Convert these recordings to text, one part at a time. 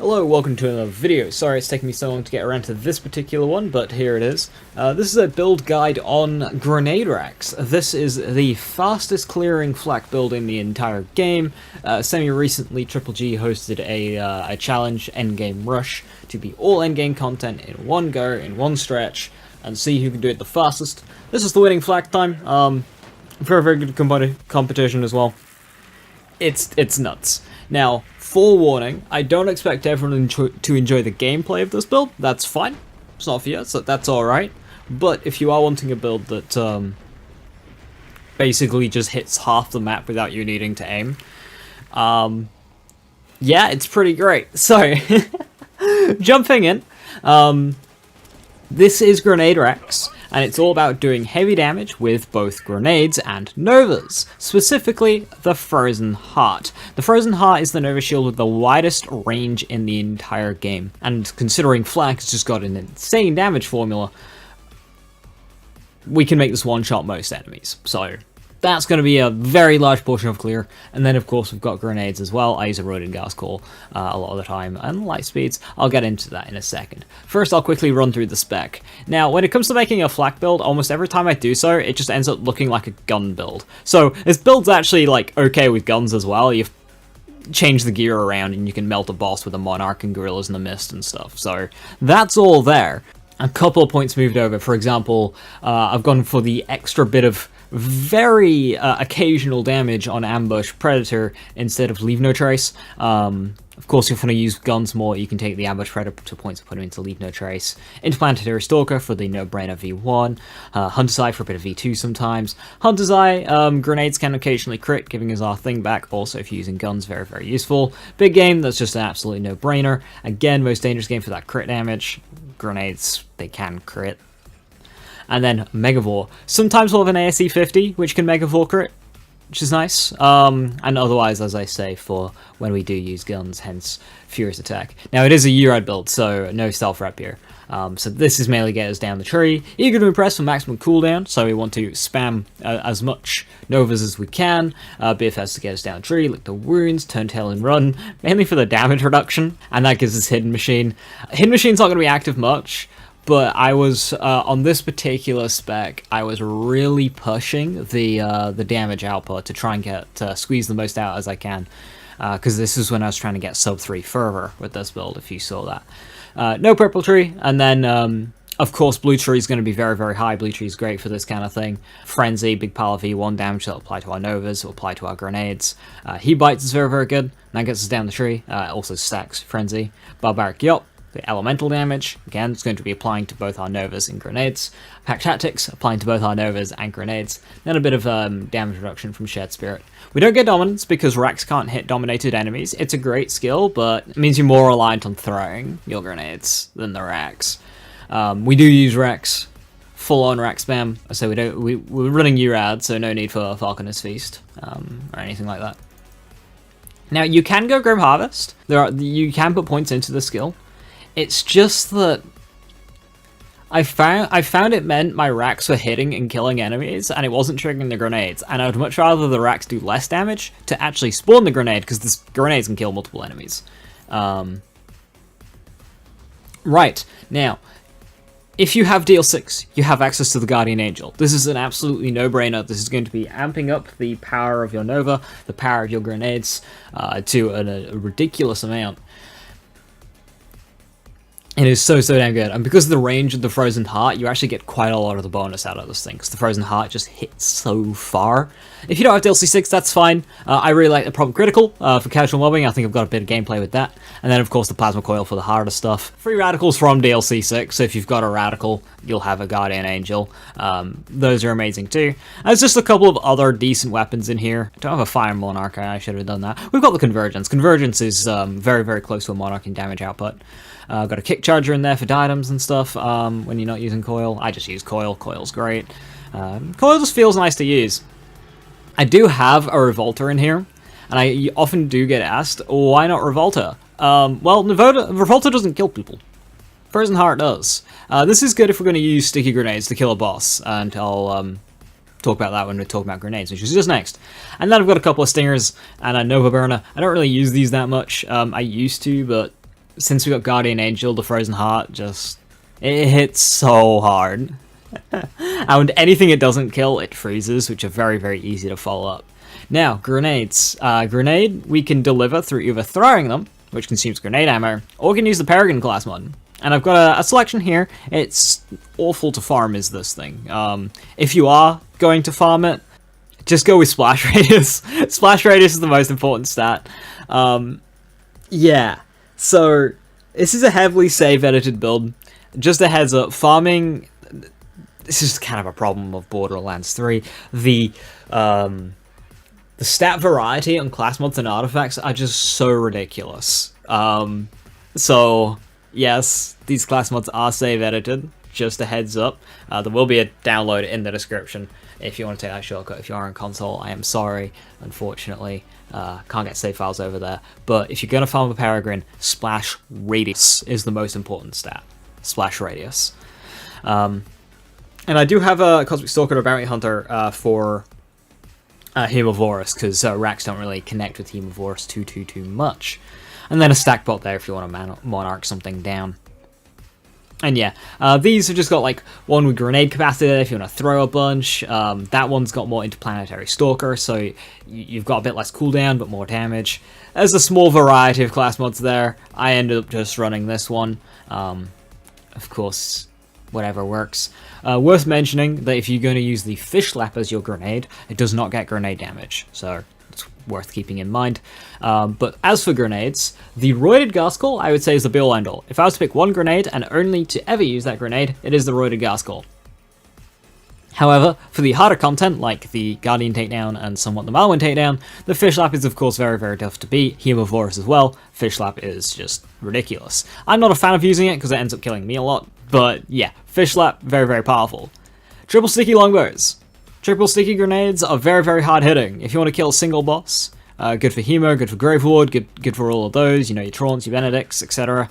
Hello, welcome to another video. Sorry it's taking me so long to get around to this particular one, but here it is. This is a build guide on grenade racks. This is the fastest clearing flak build in the entire game. Semi-recently, Triple G hosted a challenge, Endgame Rush, to be all endgame content in one go, in one stretch, and see who can do it the fastest. This is the winning flak time. Very good competition as well. It's nuts. Now, forewarning, I don't expect everyone to enjoy the gameplay of this build. That's fine. It's not for you, so that's alright. But if you are wanting a build that basically just hits half the map without you needing to aim, yeah, it's pretty great. So, jumping in, this is Grenade Rakks, and it's all about doing heavy damage with both grenades and novas, specifically the Frozen Heart. The Frozen Heart is the nova shield with the widest range in the entire game, and considering flak has just got an insane damage formula, we can make this one-shot most enemies, so that's going to be a very large portion of clear. And then of course we've got grenades as well. I use a roided gas core a lot of the time, and light speeds. I'll get into that in a second. First I'll quickly run through the spec. Now when it comes to making a flak build, almost every time I do so, it just ends up looking like a gun build. So this build's actually like okay with guns as well. You've changed the gear around and you can melt a boss with a Monarch and Gorillas in the Mist and stuff. So that's all there. A couple of points moved over. For example, I've gone for the extra bit of very occasional damage on Ambush Predator instead of Leave No Trace. Of course, if you want to use guns more, you can take the Ambush Predator points and put them into Leave No Trace. Interplanetary Stalker for the no-brainer V1. Hunter's Eye for a bit of V2 sometimes. Hunter's Eye, grenades can occasionally crit, giving us our thing back. Also, if you're using guns, very useful. Big game, that's just an absolutely no-brainer. Again, most dangerous game for that crit damage. Grenades, they can crit. And then Megavore. Sometimes we'll have an ASE 50, which can Megavore crit, which is nice. And otherwise, as I say, for when we do use guns, hence Furious Attack. Now, it is a URAD build, so no stealth rep here. So this is mainly get us down the tree. Eager to impress for maximum cooldown, so we want to spam as much Novas as we can. BFS to get us down the tree, lick the wounds, turn tail and run, mainly for the damage reduction, and that gives us Hidden Machine. Hidden Machine's not going to be active much, but I was, on this particular spec, I was really pushing the damage output to try and get squeeze the most out as I can, because this is when I was trying to get sub 3 fervor with this build, if you saw that. No purple tree, and then, of course, blue tree is going to be very high. Blue tree is great for this kind of thing. Frenzy, big pile of V1 damage that'll apply to our novas, will apply to our grenades. He bites is very good, and that gets us down the tree. Also stacks Frenzy. Barbaric Yop. The elemental damage, again, it's going to be applying to both our novas and grenades. Pack Tactics, applying to both our novas and grenades. Then a bit of damage reduction from Shared Spirit. We don't get Dominance because Rakks can't hit dominated enemies. It's a great skill, but it means you're more reliant on throwing your grenades than the Rakks. We do use Rakks, full-on Rack spam, so we're running URAD, so no need for Falconer's Feast or anything like that. Now, you can go Grim Harvest. You can put points into the skill. It's just that I found it meant my Rakks were hitting and killing enemies, and it wasn't triggering the grenades, and I would much rather the Rakks do less damage to actually spawn the grenade, because this grenades can kill multiple enemies. Right, now, if you have DL6, you have access to the Guardian Angel. This is an absolutely no-brainer. This is going to be amping up the power of your Nova, the power of your grenades, to a ridiculous amount. It is so damn good, and because of the range of the Frozen Heart, you actually get quite a lot of the bonus out of this thing, because the Frozen Heart just hits so far. If you don't have DLC 6, that's fine. I really like the Problem Critical for casual mobbing. I think I've got a bit of gameplay with that. And then, of course, the Plasma Coil for the harder stuff. Free Radicals from DLC 6, so if you've got a Radical, you'll have a Guardian Angel. Those are amazing too. There's just a couple of other decent weapons in here. I don't have a Fire Monarch, I should have done that. We've got the Convergence. Convergence is very close to a Monarch in damage output. Got a Kick Charger in there for diadems and stuff when you're not using Coil. I just use Coil. Coil's great. Coil just feels nice to use. I do have a Revolter in here, and I often do get asked, why not Revolter? Well, Revolter doesn't kill people. Frozen Heart does. This is good if we're going to use sticky grenades to kill a boss, and I'll talk about that when we talk about grenades, which is just next. And then I've got a couple of Stingers and a Nova Burner. I don't really use these that much. I used to, but since we got Guardian Angel, the Frozen Heart just it hits so hard. And anything it doesn't kill, it freezes, which are very, very easy to follow up. Now, grenades. Grenade we can deliver through either throwing them, which consumes grenade ammo, or we can use the Peregrine class mod. And I've got a selection here. It's awful to farm is this thing. If you are going to farm it, just go with Splash Radius. Splash Radius is the most important stat. Yeah, so this is a heavily save-edited build. Just a heads up, farming... This is kind of a problem of Borderlands 3. The stat variety on class mods and artifacts are just so ridiculous. So, yes, these class mods are save-edited. Just a heads up. There will be a download in the description if you want to take that shortcut. If you are on console, I am sorry, unfortunately. Can't get save files over there. But if you're going to farm a Peregrine, Splash Radius is the most important stat. Splash Radius. And I do have a Cosmic Stalker or Bounty Hunter for Hemovorus, because Rakks don't really connect with Hemovorus too much. And then a stack bot there if you want to Monarch something down. And yeah, these have just got like one with grenade capacity if you want to throw a bunch. That one's got more interplanetary stalker, so you've got a bit less cooldown but more damage. There's a small variety of class mods there. I ended up just running this one. Of course, whatever works. Worth mentioning that if you're going to use the fish lap as your grenade, it does not get grenade damage, so it's worth keeping in mind. But as for grenades, the Roided Gaskull I would say is the be-all end-all. If I was to pick one grenade and only to ever use that grenade, it is the Roided Gaskull. However, for the harder content, like the Guardian takedown and somewhat the Malwyn takedown, the Fish Lap is of course very, very tough to beat. Hemovorus as well. Fish Lap is just ridiculous. I'm not a fan of using it because it ends up killing me a lot, but yeah, Fish Lap, very, very powerful. Triple Sticky Longbows. Triple Sticky Grenades are very, very hard hitting. If you want to kill a single boss, good for Hemo, good for Graveward, good for all of those, you know, your Taunts, your Benedicts, etc.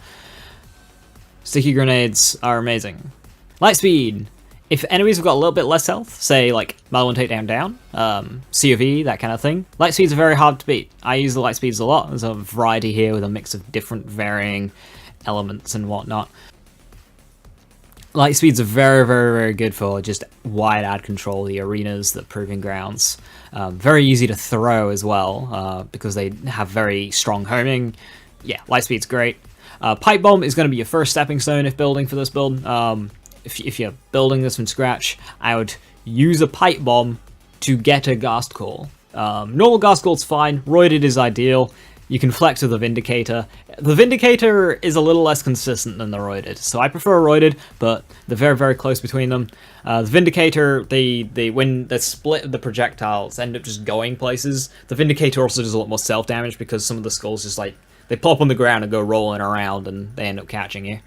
Sticky Grenades are amazing. Lightspeed. If enemies have got a little bit less health, say like Malwyn takedown down, C of E, that kind of thing, Lightspeeds are very hard to beat. I use the Lightspeeds a lot. There's a variety here with a mix of different varying elements and whatnot. Lightspeeds are very, very, very good for just wide ad control, the arenas, the proving grounds. Very easy to throw as well, because they have very strong homing. Yeah, Lightspeed's great. Pipe Bomb is going to be your first stepping stone if building for this build. If you're building this from scratch, I would use a Pipe Bomb to get a Ghast Call. Normal Ghast Call's fine, Roided is ideal. You can flex with the Vindicator. The Vindicator is a little less consistent than the Roided, so I prefer Roided, but they're very, very close between them. The Vindicator, when they split the projectiles, end up just going places. The Vindicator also does a lot more self-damage because some of the skulls just like, they pop on the ground and go rolling around and they end up catching you.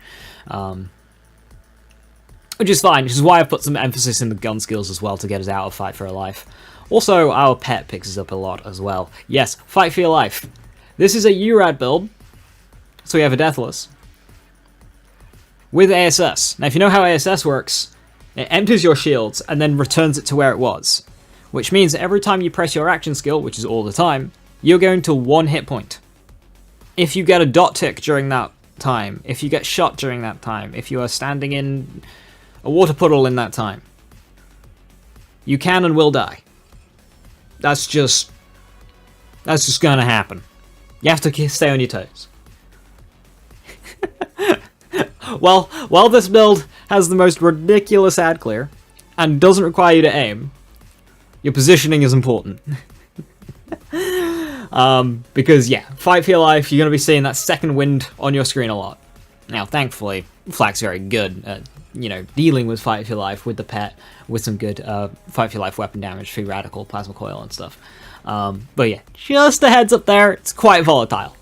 Which is fine, which is why I've put some emphasis in the gun skills as well to get us out of Fight for Your Life. Also, our pet picks us up a lot as well. Yes, Fight for Your Life. This is a URAD build, so we have a Deathless with ASS. Now, if you know how ASS works, it empties your shields and then returns it to where it was, which means that every time you press your action skill, which is all the time, you're going to 1 hit point. If you get a dot tick during that time, if you get shot during that time, if you are standing in a water puddle in that time, you can and will die. That's just gonna happen. You have to stay on your toes. Well, while this build has the most ridiculous ad clear and doesn't require you to aim, your positioning is important. Because yeah, Fight for Your Life, you're going to be seeing that second wind on your screen a lot. Now, thankfully, Flak's very good at, dealing with Fight for Your Life with the pet, with some good Fight for Your Life weapon damage, free radical, plasma coil, and stuff. But yeah, just a heads up there, it's quite volatile.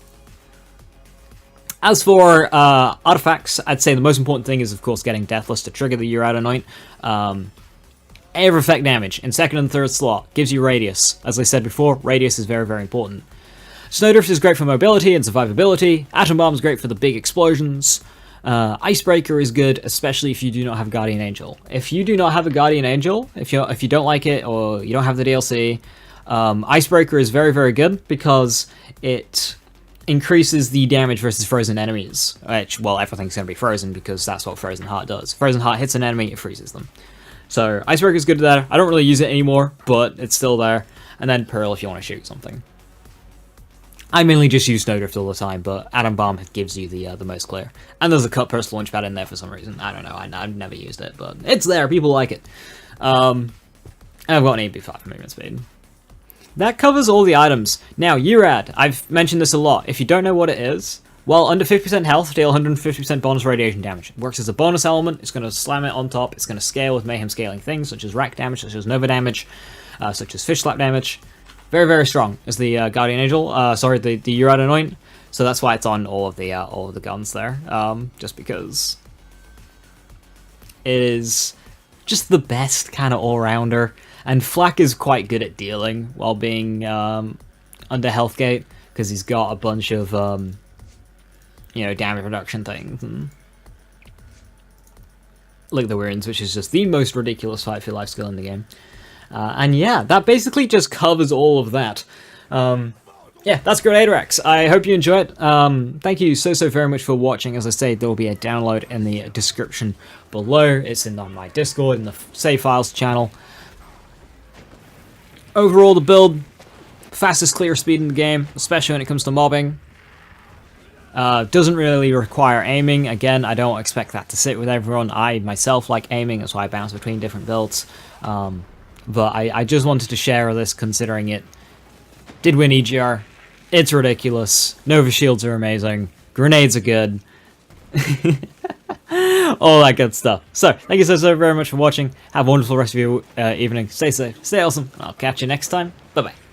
As for artifacts, I'd say the most important thing is, of course, getting Deathless to trigger the URAD Anoint. Air effect damage in second and third slot gives you Radius. As I said before, Radius is very, very important. Snowdrift is great for mobility and survivability. Atom Bomb is great for the big explosions. Icebreaker is good, especially if you do not have Guardian Angel. If you do not have a Guardian Angel, if you don't like it or you don't have the DLC, Icebreaker is very, very good because it increases the damage versus frozen enemies, which, well, everything's going to be frozen because that's what Frozen Heart does. Frozen Heart hits an enemy, it freezes them. So Icebreaker is good there. I don't really use it anymore, but it's still there. And then Pearl if you want to shoot something. I mainly just use Snowdrift all the time, but Atom Bomb gives you the most clear. And there's a Cut Burst Launchpad in there for some reason. I don't know, I've never used it, but it's there, people like it. And I've got an 8b5 movement speed. That covers all the items. Now, URAD, I've mentioned this a lot. If you don't know what it is, well, under 50% health, deal 150% bonus radiation damage. It works as a bonus element, it's going to slam it on top, it's going to scale with Mayhem scaling things, such as Rack damage, such as Nova damage, such as Fish Slap damage. Very, very strong as the Guardian Angel, the URAD Anoint, so that's why it's on all of the guns there, just because it is just the best kind of all-rounder. And Fl4k is quite good at dealing while being under health gate, because he's got a bunch of damage reduction things. And Lick the Wounds, which is just the most ridiculous fight for life skill in the game. And yeah, that basically just covers all of that. Yeah, that's Grenade Rakks. I hope you enjoy it. Thank you so very much for watching. As I say, there will be a download in the description below. It's on my Discord, in the Save Files channel. Overall, the build, fastest clear speed in the game, especially when it comes to mobbing. Doesn't really require aiming. Again, I don't expect that to sit with everyone. I myself like aiming, that's why I bounce between different builds. But I just wanted to share this, considering it did win EGR. It's ridiculous. Nova Shields are amazing. Grenades are good. All that good stuff. So, thank you so very much for watching. Have a wonderful rest of your evening. Stay safe, stay awesome. I'll catch you next time. Bye-bye.